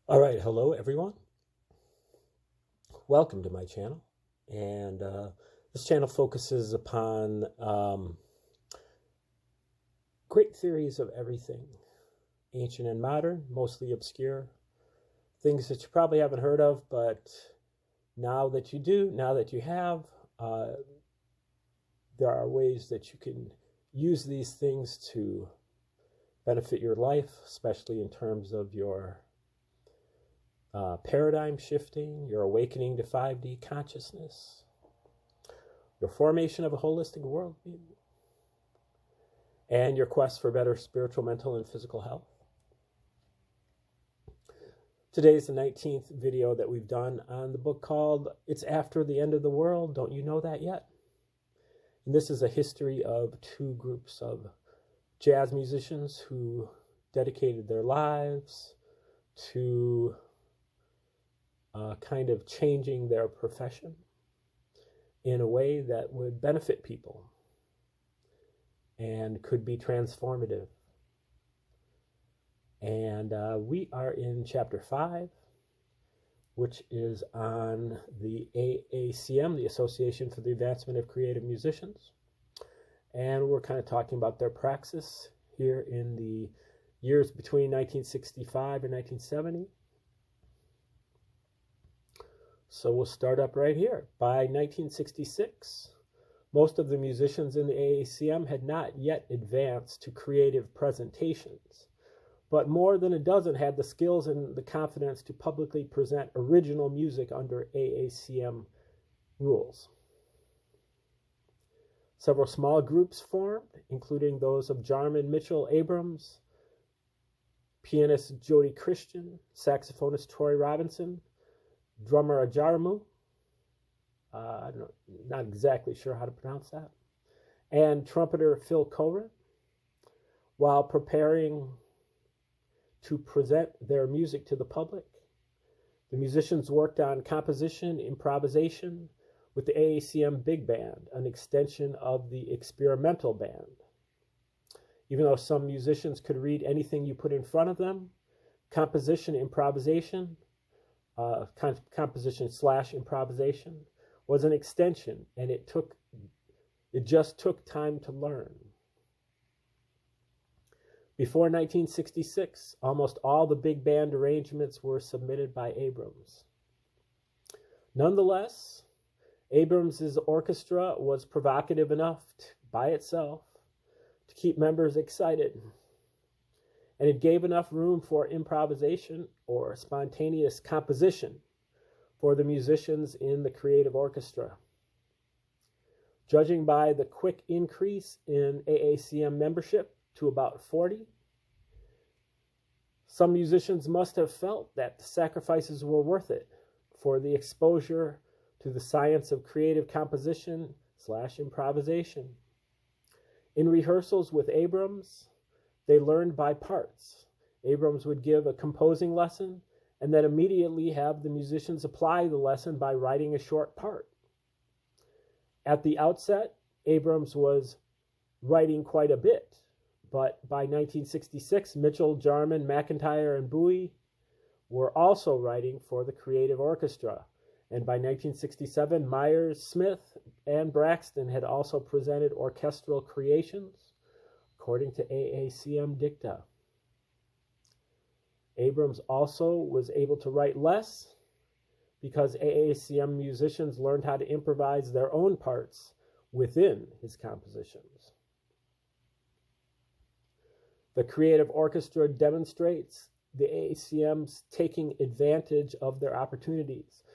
All right, hello everyone. Welcome to my channel. And this channel focuses upon great theories of everything, ancient and modern, mostly obscure, things that you probably haven't heard of, but now that you do, now that you have, there are ways that you can use these things to benefit your life, especially in terms of your paradigm shifting, your awakening to 5D consciousness, your formation of a holistic worldview, and your quest for better spiritual, mental, and physical health. Today's the 19th video that we've done on the book called It's After the End of the World, Don't You Know That Yet? And this is a history of two groups of jazz musicians who dedicated their lives to kind of changing their profession in a way that would benefit people and could be transformative. And we are in chapter 5, which is on the AACM, the Association for the Advancement of Creative Musicians. And we're kind of talking about their praxis here in the years between 1965 and 1970. So we'll start up right here. By 1966, most of the musicians in the AACM had not yet advanced to creative presentations, but more than a dozen had the skills and the confidence to publicly present original music under AACM rules. Several small groups formed, including those of Jarman Mitchell Abrams, pianist Jody Christian, saxophonist Troy Robinson, drummer Ajaramu, not exactly sure how to pronounce that, and trumpeter Phil Coren. While preparing to present their music to the public, the musicians worked on composition, improvisation with the AACM Big Band, an extension of the experimental band. Even though some musicians could read anything you put in front of them, composition, improvisation, composition/improvisation was an extension, and it just took time to learn. Before 1966, almost all the big band arrangements were submitted by Abrams. Nonetheless, Abrams's orchestra was provocative enough by itself to keep members excited, and it gave enough room for improvisation or spontaneous composition for the musicians in the creative orchestra. Judging by the quick increase in AACM membership to about 40, some musicians must have felt that the sacrifices were worth it for the exposure to the science of creative composition/improvisation. In rehearsals with Abrams, they learned by parts. Abrams would give a composing lesson and then immediately have the musicians apply the lesson by writing a short part. At the outset, Abrams was writing quite a bit, but by 1966, Mitchell, Jarman, McIntyre, and Bowie were also writing for the creative orchestra. And by 1967, Myers, Smith, and Braxton had also presented orchestral creations according to AACM dicta. Abrams also was able to write less because AACM musicians learned how to improvise their own parts within his compositions. The creative orchestra demonstrates the AACM's taking advantage of their opportunities.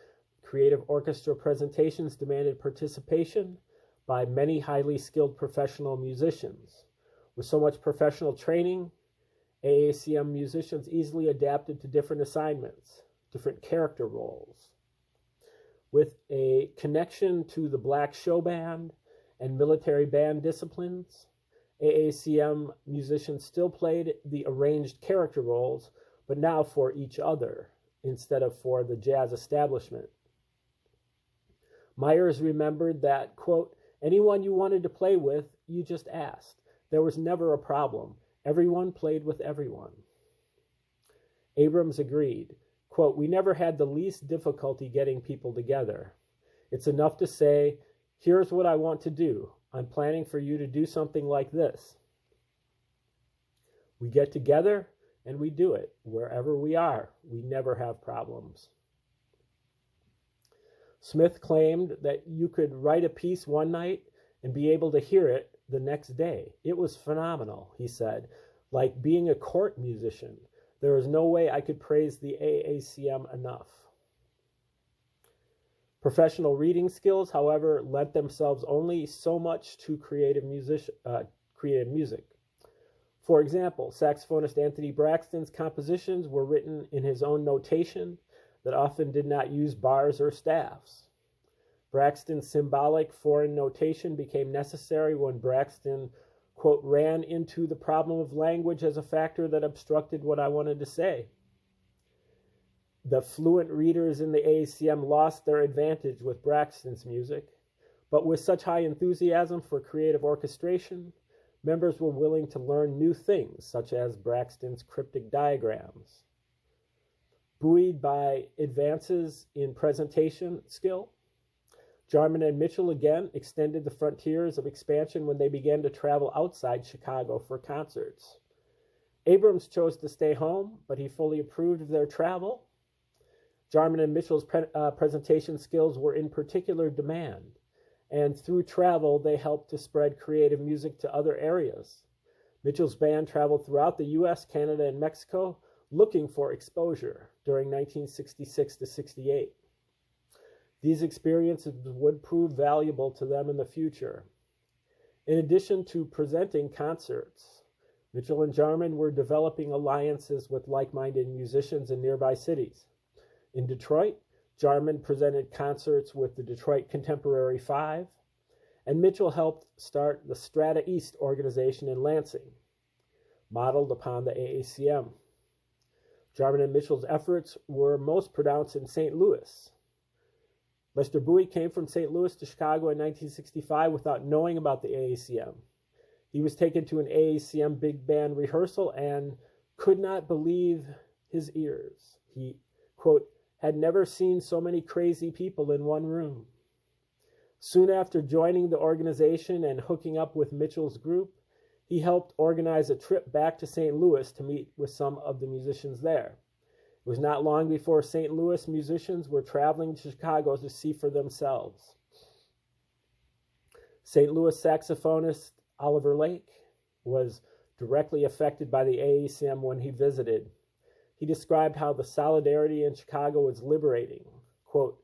Creative orchestra presentations demanded participation by many highly skilled professional musicians. With so much professional training, AACM musicians easily adapted to different assignments, different character roles. With a connection to the black show band and military band disciplines, AACM musicians still played the arranged character roles, but now for each other instead of for the jazz establishment. Myers remembered that, quote, anyone you wanted to play with, you just asked. There was never a problem. Everyone played with everyone. Abrams agreed. Quote, "We never had the least difficulty getting people together. It's enough to say, here's what I want to do. I'm planning for you to do something like this. We get together and we do it. Wherever we are, we never have problems." Smith claimed that you could write a piece one night and be able to hear it the next day. It was phenomenal, he said, like being a court musician. There is no way I could praise the AACM enough. Professional reading skills, however, lent themselves only so much to creative music. For example, saxophonist Anthony Braxton's compositions were written in his own notation that often did not use bars or staffs. Braxton's symbolic foreign notation became necessary when Braxton, quote, "ran into the problem of language as a factor that obstructed what I wanted to say." The fluent readers in the AACM lost their advantage with Braxton's music, but with such high enthusiasm for creative orchestration, members were willing to learn new things, such as Braxton's cryptic diagrams. Buoyed by advances in presentation skill, Jarman and Mitchell again extended the frontiers of expansion when they began to travel outside Chicago for concerts. Abrams chose to stay home, but he fully approved of their travel. Jarman and Mitchell's presentation skills were in particular demand, and through travel, they helped to spread creative music to other areas. Mitchell's band traveled throughout the U.S., Canada, and Mexico, looking for exposure during 1966 to 68. These experiences would prove valuable to them in the future. In addition to presenting concerts, Mitchell and Jarman were developing alliances with like-minded musicians in nearby cities. In Detroit, Jarman presented concerts with the Detroit Contemporary Five, and Mitchell helped start the Strata East organization in Lansing, modeled upon the AACM. Jarman and Mitchell's efforts were most pronounced in St. Louis. Lester Bowie came from St. Louis to Chicago in 1965 without knowing about the AACM. He was taken to an AACM big band rehearsal and could not believe his ears. He, quote, "had never seen so many crazy people in one room." Soon after joining the organization and hooking up with Mitchell's group, he helped organize a trip back to St. Louis to meet with some of the musicians there. It was not long before St. Louis musicians were traveling to Chicago to see for themselves. St. Louis saxophonist Oliver Lake was directly affected by the AACM when he visited. He described how the solidarity in Chicago was liberating. Quote,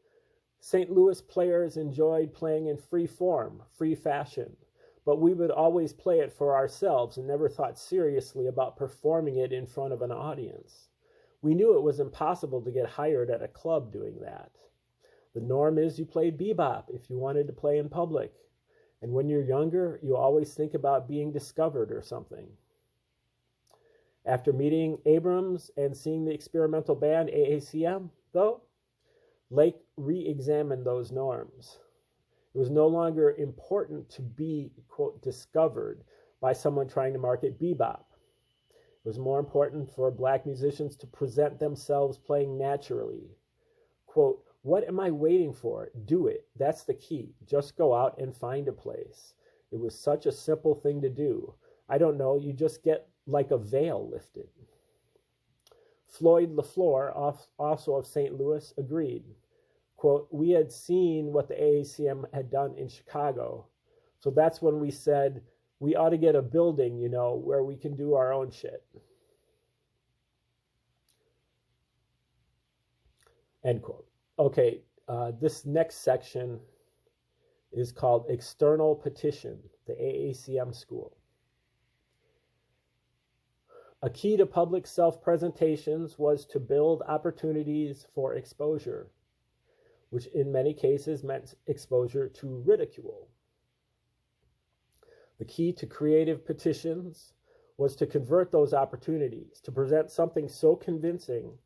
"St. Louis players enjoyed playing in free form, free fashion, but we would always play it for ourselves and never thought seriously about performing it in front of an audience. We knew it was impossible to get hired at a club doing that. The norm is you play bebop if you wanted to play in public. And when you're younger, you always think about being discovered or something." After meeting Abrams and seeing the experimental band AACM, though, Lake re-examined those norms. It was no longer important to be, quote, "discovered" by someone trying to market bebop. It was more important for Black musicians to present themselves playing naturally. Quote, "What am I waiting for? Do it. That's the key. Just go out and find a place." It was such a simple thing to do. I don't know, you just get like a veil lifted. Floyd LaFleur, also of St. Louis, agreed. Quote, "We had seen what the AACM had done in Chicago. So that's when we said, we ought to get a building, where we can do our own shit." End quote. Okay, this next section is called External Petition, the AACM School. A key to public self-presentations was to build opportunities for exposure, which in many cases meant exposure to ridicule. The key to creative petitions was to convert those opportunities, to present something so convincing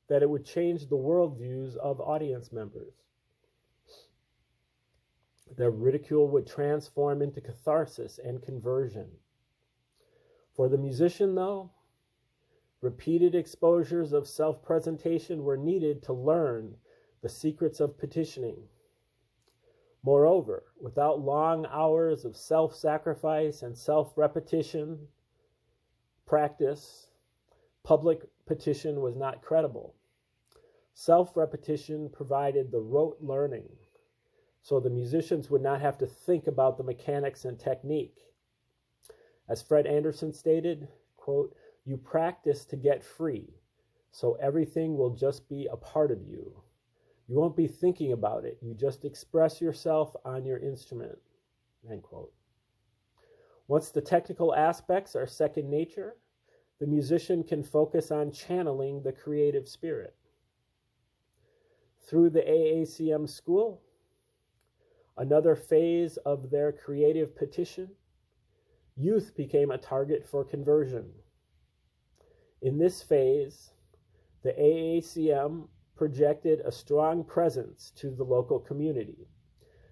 that it would change the worldviews of audience members. Their ridicule would transform into catharsis and conversion. For the musician, though, Repeated exposures of self-presentation were needed to learn the secrets of petitioning. Moreover, without long hours of self-sacrifice and self-repetition practice, public petition was not credible. Self-repetition provided the rote learning, so the musicians would not have to think about the mechanics and technique. As Fred Anderson stated, quote, "You practice to get free, so everything will just be a part of you. You won't be thinking about it. You just express yourself on your instrument," end quote. Once the technical aspects are second nature, the musician can focus on channeling the creative spirit. Through the AACM school, another phase of their creative petition, youth became a target for conversion. In this phase, the AACM projected a strong presence to the local community.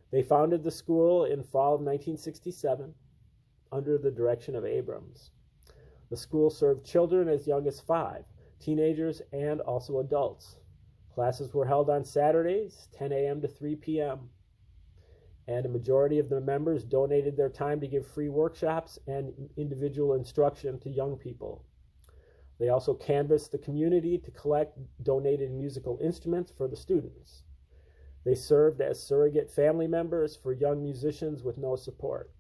They founded the school in fall of 1967 under the direction of Abrams. The school served children as young as 5, teenagers, and also adults. Classes were held on Saturdays, 10 a.m. to 3 p.m., and a majority of the members donated their time to give free workshops and individual instruction to young people. They also canvassed the community to collect donated musical instruments for the students. They served as surrogate family members for young musicians with no support.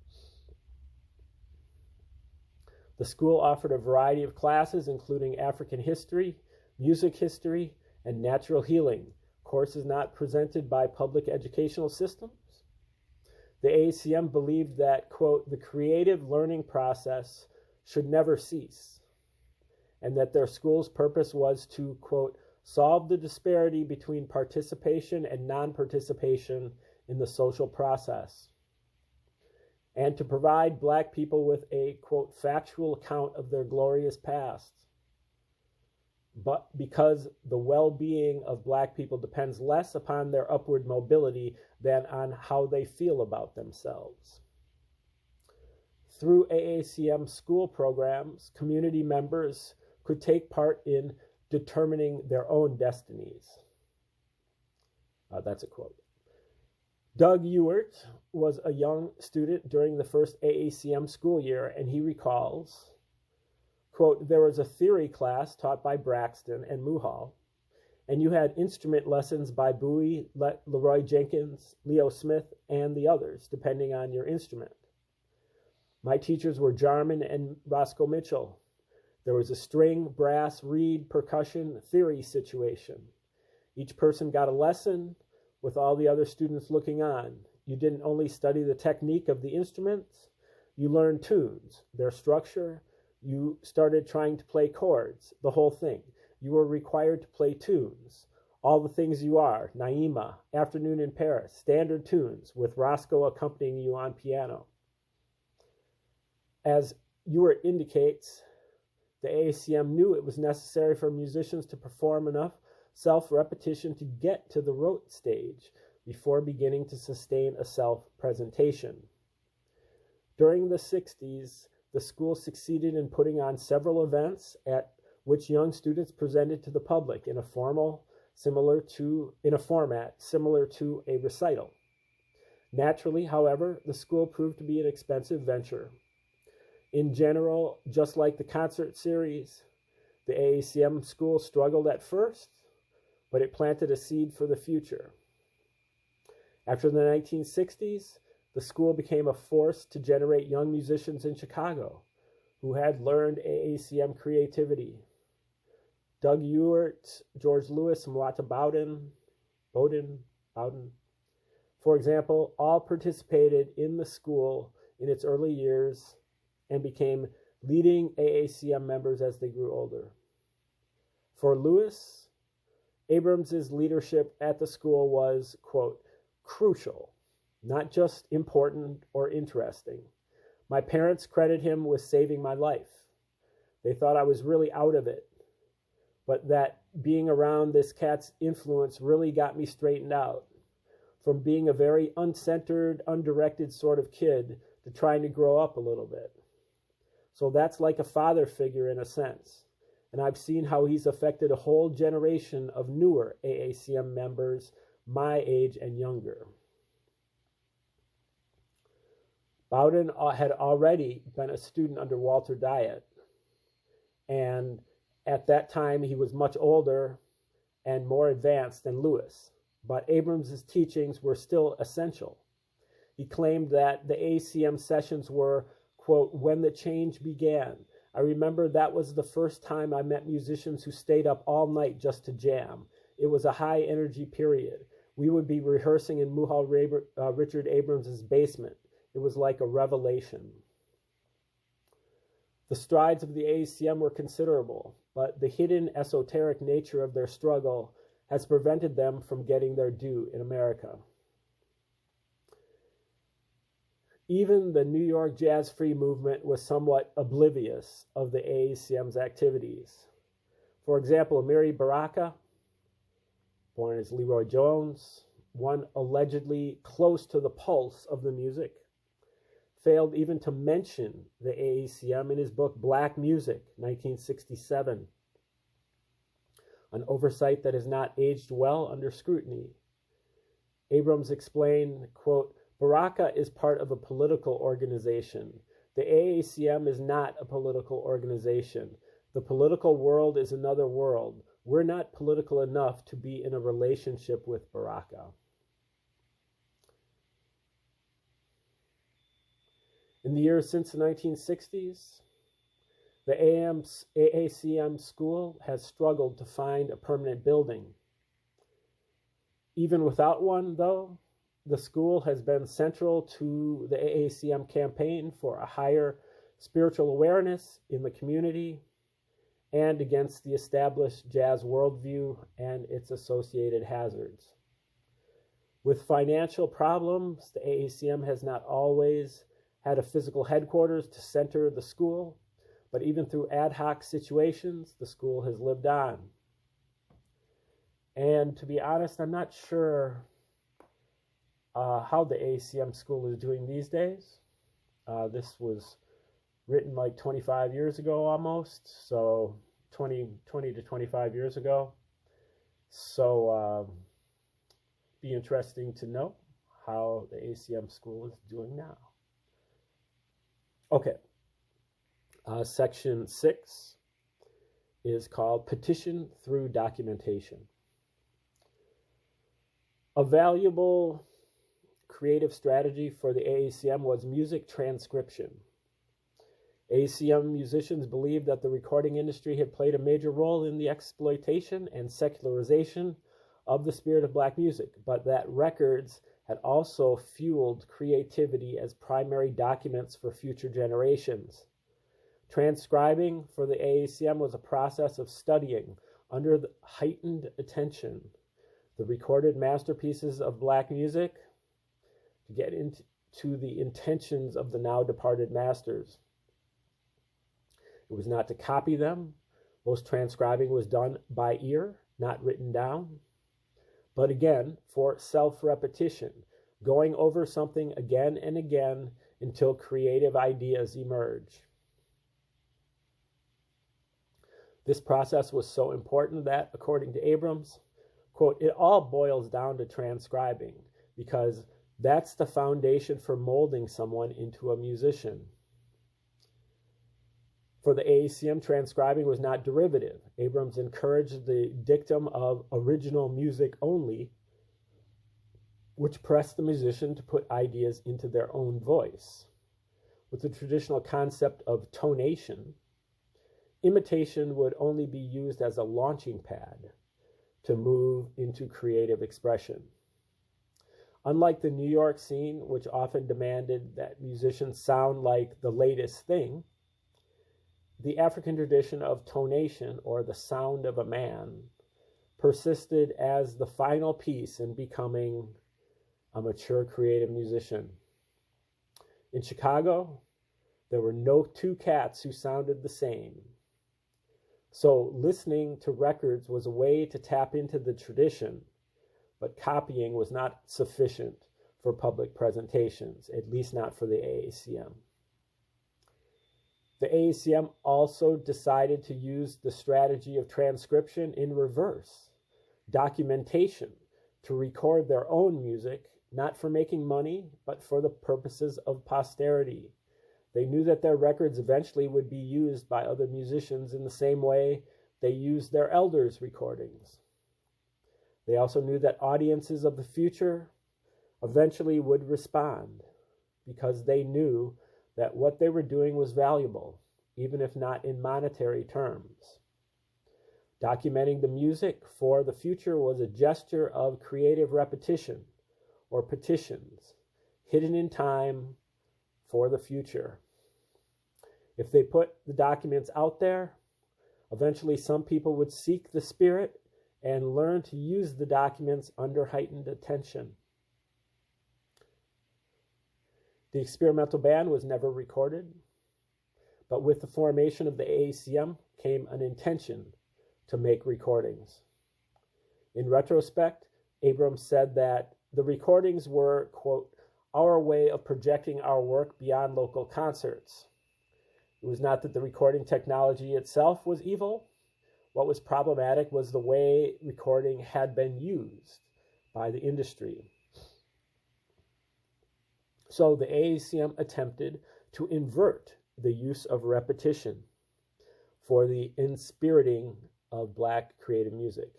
The school offered a variety of classes, including African history, music history, and natural healing, courses not presented by public educational systems. The AACM believed that, quote, "the creative learning process should never cease," and that their school's purpose was to, quote, "solve the disparity between participation and non-participation in the social process," and to provide Black people with a, quote, "factual account of their glorious past." But because the well-being of Black people depends less upon their upward mobility than on how they feel about themselves. Through AACM school programs, community members could take part in determining their own destinies. That's a quote. Doug Ewart was a young student during the first AACM school year, and he recalls, quote, "There was a theory class taught by Braxton and Muhal, and you had instrument lessons by Bowie, Leroy Jenkins, Leo Smith, and the others, depending on your instrument. My teachers were Jarman and Roscoe Mitchell. There was a string, brass, reed, percussion, theory situation. Each person got a lesson with all the other students looking on. You didn't only study the technique of the instruments, you learned tunes, their structure. You started trying to play chords, the whole thing. You were required to play tunes, all the things you are, Naima, Afternoon in Paris, standard tunes, with Roscoe accompanying you on piano." As Ewart indicates, the AACM knew it was necessary for musicians to perform enough self-repetition to get to the rote stage before beginning to sustain a self-presentation. During the 60s, the school succeeded in putting on several events at which young students presented to the public in a format similar to a recital. Naturally, however, the school proved to be an expensive venture. In general, just like the concert series, the AACM school struggled at first, but it planted a seed for the future. After the 1960s, the school became a force to generate young musicians in Chicago who had learned AACM creativity. Doug Ewart, George Lewis, and Wata Bowden, for example, all participated in the school in its early years and became leading AACM members as they grew older. For Lewis, Abrams's leadership at the school was, quote, "crucial, not just important or interesting. My parents credit him with saving my life. They thought I was really out of it, but that being around this cat's influence really got me straightened out, from being a very uncentered, undirected sort of kid to trying to grow up a little bit. So that's like a father figure in a sense. and I've seen how he's affected a whole generation of newer AACM members my age and younger. Bowden had already been a student under Walter Diet, and at that time he was much older and more advanced than Lewis, but Abrams's teachings were still essential. He claimed that the AACM sessions were, quote, when the change began. I remember that was the first time I met musicians who stayed up all night just to jam. It was a high energy period. We would be rehearsing in Richard Abrams's basement. It was like a revelation. The strides of the AACM were considerable, but the hidden esoteric nature of their struggle has prevented them from getting their due in America. Even the New York Jazz Free movement was somewhat oblivious of the AACM's activities. For example, Amiri Baraka, born as Leroy Jones, one allegedly close to the pulse of the music, failed even to mention the AACM in his book Black Music, 1967, an oversight that has not aged well under scrutiny. Abrams explained, quote, Baraka is part of a political organization. The AACM is not a political organization. The political world is another world. We're not political enough to be in a relationship with Baraka. In the years since the 1960s, the AACM school has struggled to find a permanent building. Even without one, though, the school has been central to the AACM campaign for a higher spiritual awareness in the community and against the established jazz worldview and its associated hazards. With financial problems, the AACM has not always had a physical headquarters to center the school, but even through ad hoc situations, the school has lived on. And to be honest, I'm not sure how the AACM school is doing these days. This was written like 25 years ago almost, so 20 to 25 years ago. So be interesting to know how the AACM school is doing now. Okay, section 6 is called Petition Through Documentation. A valuable creative strategy for the AACM was music transcription. AACM musicians believed that the recording industry had played a major role in the exploitation and secularization of the spirit of black music, but that records had also fueled creativity as primary documents for future generations. Transcribing for the AACM was a process of studying under the heightened attention the recorded masterpieces of black music to get into the intentions of the now departed masters. It was not to copy them. Most transcribing was done by ear, not written down. But again, for self-repetition, going over something again and again until creative ideas emerge. This process was so important that, according to Abrams, quote, it all boils down to transcribing because that's the foundation for molding someone into a musician. For the AACM, transcribing was not derivative. Abrams encouraged the dictum of original music only, which pressed the musician to put ideas into their own voice. With the traditional concept of tonation, imitation would only be used as a launching pad to move into creative expression. Unlike the New York scene, which often demanded that musicians sound like the latest thing, the African tradition of tonation, or the sound of a man, persisted as the final piece in becoming a mature creative musician. In Chicago, there were no two cats who sounded the same. So listening to records was a way to tap into the tradition, but copying was not sufficient for public presentations, at least not for the AACM. The AACM also decided to use the strategy of transcription in reverse, documentation, to record their own music, not for making money, but for the purposes of posterity. They knew that their records eventually would be used by other musicians in the same way they used their elders' recordings. They also knew that audiences of the future eventually would respond because they knew that what they were doing was valuable, even if not in monetary terms. Documenting the music for the future was a gesture of creative repetition or petitions, hidden in time for the future. If they put the documents out there, eventually some people would seek the spirit and learn to use the documents under heightened attention. The experimental band was never recorded, but with the formation of the AACM came an intention to make recordings. In retrospect, Abrams said that the recordings were, quote, our way of projecting our work beyond local concerts. It was not that the recording technology itself was evil. What was problematic was the way recording had been used by the industry. So the AACM attempted to invert the use of repetition for the inspiriting of Black creative music.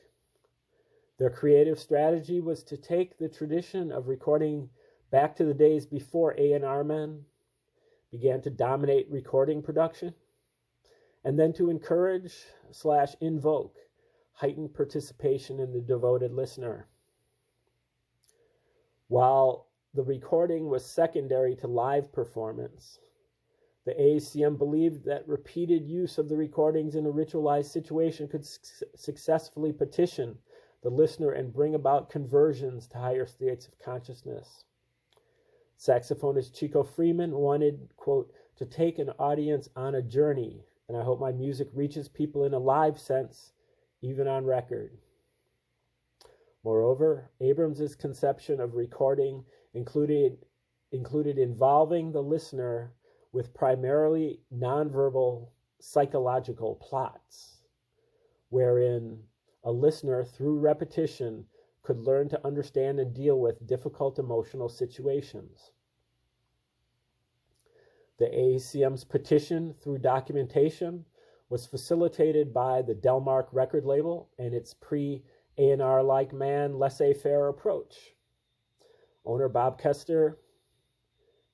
Their creative strategy was to take the tradition of recording back to the days before A&R men began to dominate recording production, and then to encourage/invoke heightened participation in the devoted listener. While the recording was secondary to live performance, the AACM believed that repeated use of the recordings in a ritualized situation could successfully petition the listener and bring about conversions to higher states of consciousness. Saxophonist Chico Freeman wanted, quote, to take an audience on a journey, and I hope my music reaches people in a live sense, even on record. Moreover, Abrams's conception of recording included involving the listener with primarily nonverbal psychological plots, wherein a listener, through repetition, could learn to understand and deal with difficult emotional situations. The AACM's petition through documentation was facilitated by the Delmark record label and its pre-A&R-like man laissez-faire approach. Owner Bob Kester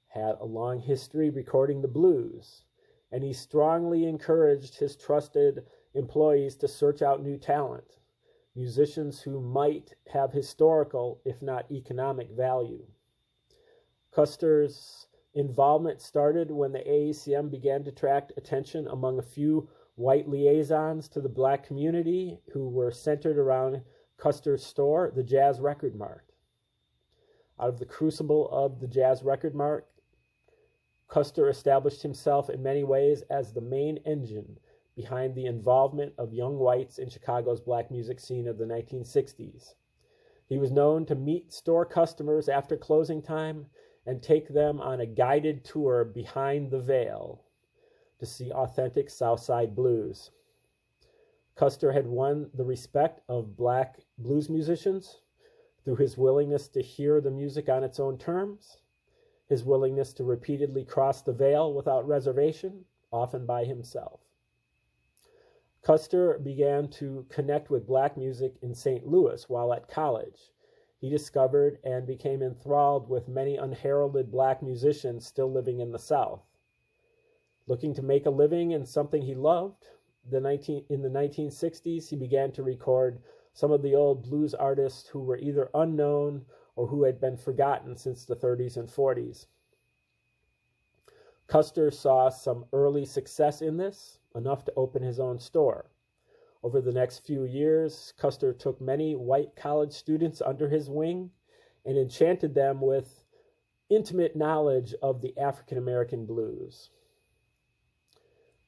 had a long history recording the blues, and he strongly encouraged his trusted employees to search out new talent, musicians who might have historical, if not economic, value. Custer's involvement started when the AACM began to attract attention among a few white liaisons to the Black community who were centered around Custer's store, the Jazz Record Mart. Out of the crucible of the Jazz Record Mart, Custer established himself in many ways as the main engine behind the involvement of young whites in Chicago's Black music scene of the 1960s. He was known to meet store customers after closing time and take them on a guided tour behind the veil to see authentic Southside blues. Custer had won the respect of Black blues musicians through his willingness to hear the music on its own terms, his willingness to repeatedly cross the veil without reservation, often by himself. Custer began to connect with Black music in St. Louis while at college. He discovered and became enthralled with many unheralded Black musicians still living in the South. Looking to make a living in something he loved, in the 1960s, he began to record some of the old blues artists who were either unknown or who had been forgotten since the 30s and 40s. Custer saw some early success in this, enough to open his own store. Over the next few years, Custer took many white college students under his wing and enchanted them with intimate knowledge of the African American blues.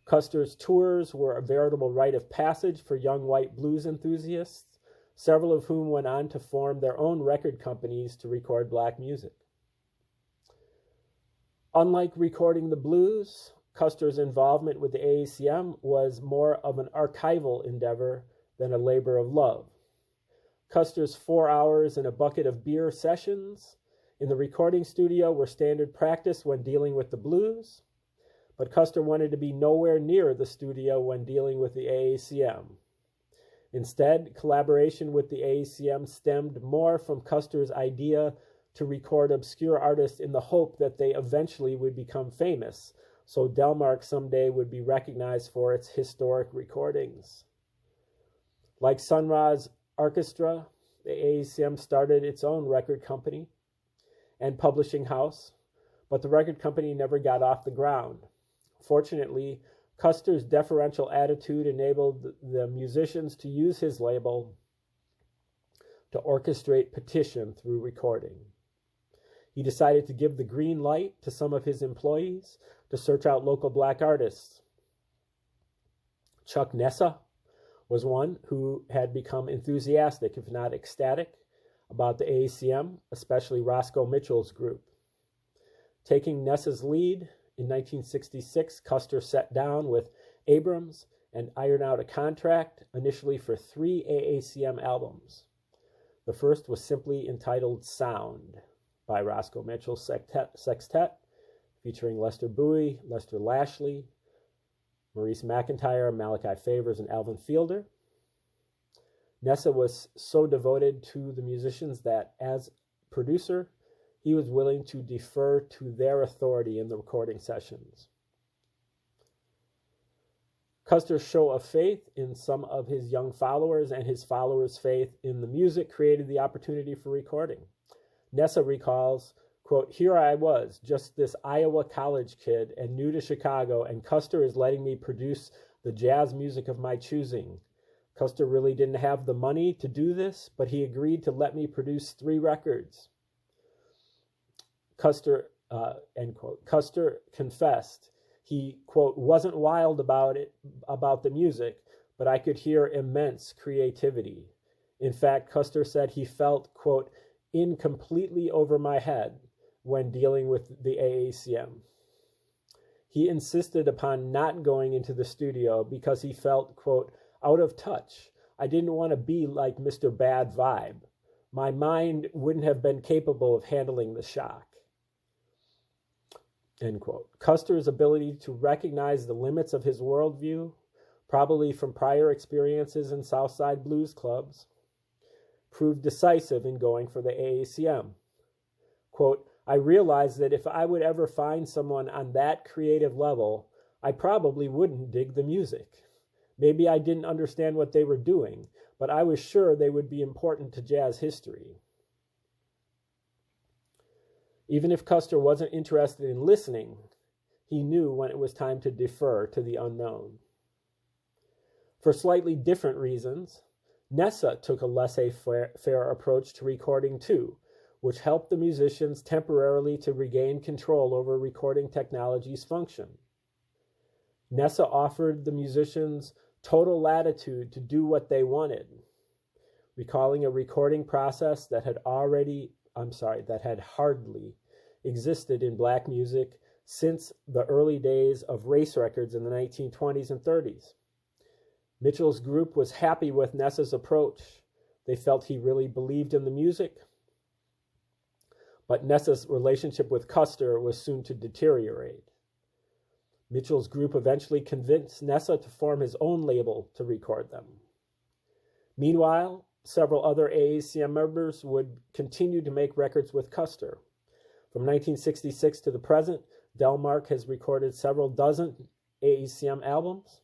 Custer's tours were a veritable rite of passage for young white blues enthusiasts, several of whom went on to form their own record companies to record Black music. Unlike recording the blues, Custer's involvement with the AACM was more of an archival endeavor than a labor of love. Custer's 4 hours and a bucket of beer sessions in the recording studio were standard practice when dealing with the blues, but Custer wanted to be nowhere near the studio when dealing with the AACM. Instead, collaboration with the AACM stemmed more from Custer's idea to record obscure artists in the hope that they eventually would become famous, so Delmark someday would be recognized for its historic recordings. Like Sun Ra's orchestra, the AACM started its own record company and publishing house, but the record company never got off the ground. Fortunately, Custer's deferential attitude enabled the musicians to use his label to orchestrate petition through recording. He decided to give the green light to some of his employees to search out local black artists. Chuck Nessa was one who had become enthusiastic, if not ecstatic, about the AACM, especially Roscoe Mitchell's group. Taking Nessa's lead, in 1966, Custer sat down with Abrams and ironed out a contract, initially for 3 AACM albums. The first was simply entitled Sound by Roscoe Mitchell's Sextet, featuring Lester Bowie, Lester Lashley, Maurice McIntyre, Malachi Favors, and Alvin Fielder. Nessa was so devoted to the musicians that, as producer, he was willing to defer to their authority in the recording sessions. Custer's show of faith in some of his young followers and his followers' faith in the music created the opportunity for recording. Nessa recalls, quote, "Here I was, just this Iowa college kid and new to Chicago, and Custer is letting me produce the jazz music of my choosing. Custer really didn't have the money to do this, but he agreed to let me produce 3 records. Custer, end quote. Custer confessed he, quote, wasn't wild about the music, but I could hear immense creativity. In fact, Custer said he felt, quote, in completely over my head when dealing with the AACM. He insisted upon not going into the studio because he felt, quote, out of touch. I didn't want to be like Mr. Bad Vibe. My mind wouldn't have been capable of handling the shock." End quote. Custer's ability to recognize the limits of his worldview, probably from prior experiences in Southside blues clubs, proved decisive in going for the AACM. Quote, "I realized that if I would ever find someone on that creative level, I probably wouldn't dig the music. Maybe I didn't understand what they were doing, but I was sure they would be important to jazz history." Even if Custer wasn't interested in listening, he knew when it was time to defer to the unknown. For slightly different reasons, Nessa took a laissez-faire approach to recording too, which helped the musicians temporarily to regain control over recording technology's function. Nessa offered the musicians total latitude to do what they wanted, recalling a recording process that had hardly existed in black music since the early days of race records in the 1920s and 30s. Mitchell's group was happy with Nessa's approach. They felt he really believed in the music, but Nessa's relationship with Custer was soon to deteriorate. Mitchell's group eventually convinced Nessa to form his own label to record them. Meanwhile, several other AACM members would continue to make records with Custer. From 1966 to the present, Delmark has recorded several dozen AACM albums.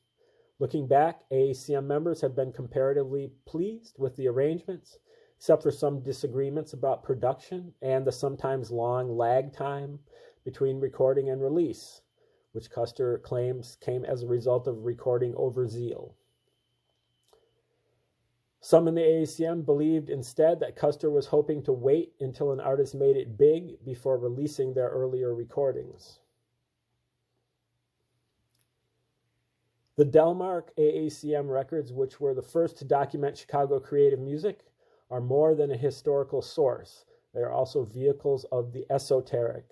Looking back, AACM members have been comparatively pleased with the arrangements, except for some disagreements about production and the sometimes long lag time between recording and release, which Custer claims came as a result of recording overzeal. Some in the AACM believed instead that Custer was hoping to wait until an artist made it big before releasing their earlier recordings. The Delmark AACM records, which were the first to document Chicago creative music, are more than a historical source. They are also vehicles of the esoteric.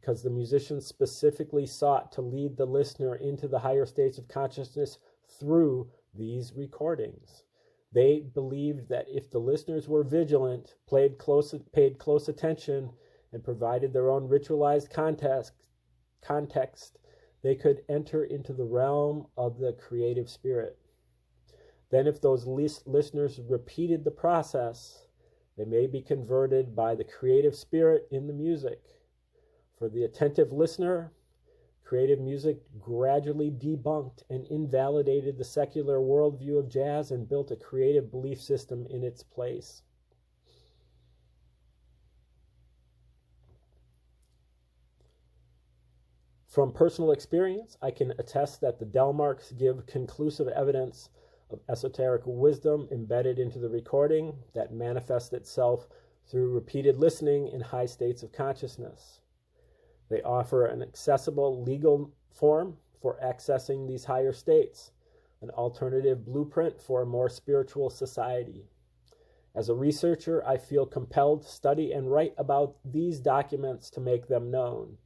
because the musicians specifically sought to lead the listener into the higher states of consciousness through these recordings. They believed that if the listeners were vigilant, paid close attention, and provided their own ritualized context, they could enter into the realm of the creative spirit. Then if those listeners repeated the process, they may be converted by the creative spirit in the music. For the attentive listener, creative music gradually debunked and invalidated the secular worldview of jazz and built a creative belief system in its place. From personal experience, I can attest that the Delmarks give conclusive evidence of esoteric wisdom embedded into the recording that manifests itself through repeated listening in high states of consciousness. They offer an accessible legal form for accessing these higher states, an alternative blueprint for a more spiritual society. As a researcher, I feel compelled to study and write about these documents to make them known.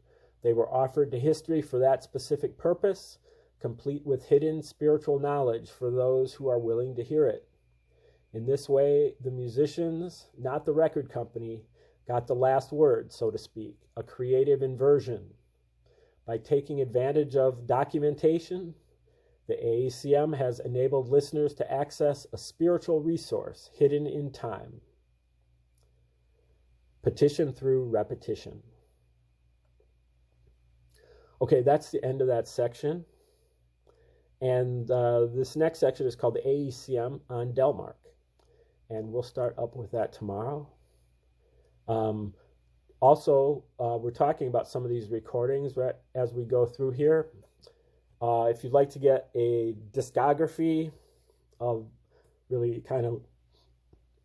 They were offered to history for that specific purpose, complete with hidden spiritual knowledge for those who are willing to hear it. In this way, the musicians, not the record company, got the last word, so to speak, a creative inversion. By taking advantage of documentation, the AACM has enabled listeners to access a spiritual resource hidden in time. Petition through repetition. Okay, that's the end of that section. And this next section is called the AECM on Delmark. And we'll start up with that tomorrow. Also, we're talking about some of these recordings right as we go through here. If you'd like to get a discography of really kind of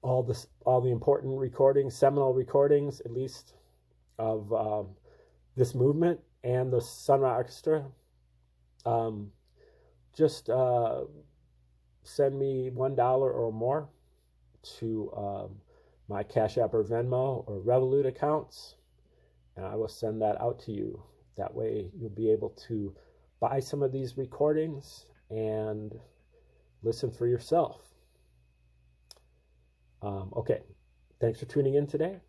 all the important recordings, seminal recordings, at least, of this movement and the Sunrise Orchestra, just send me $1 or more to my Cash App or Venmo or Revolut accounts, and I will send that out to you. That way you'll be able to buy some of these recordings and listen for yourself. Okay, thanks for tuning in today.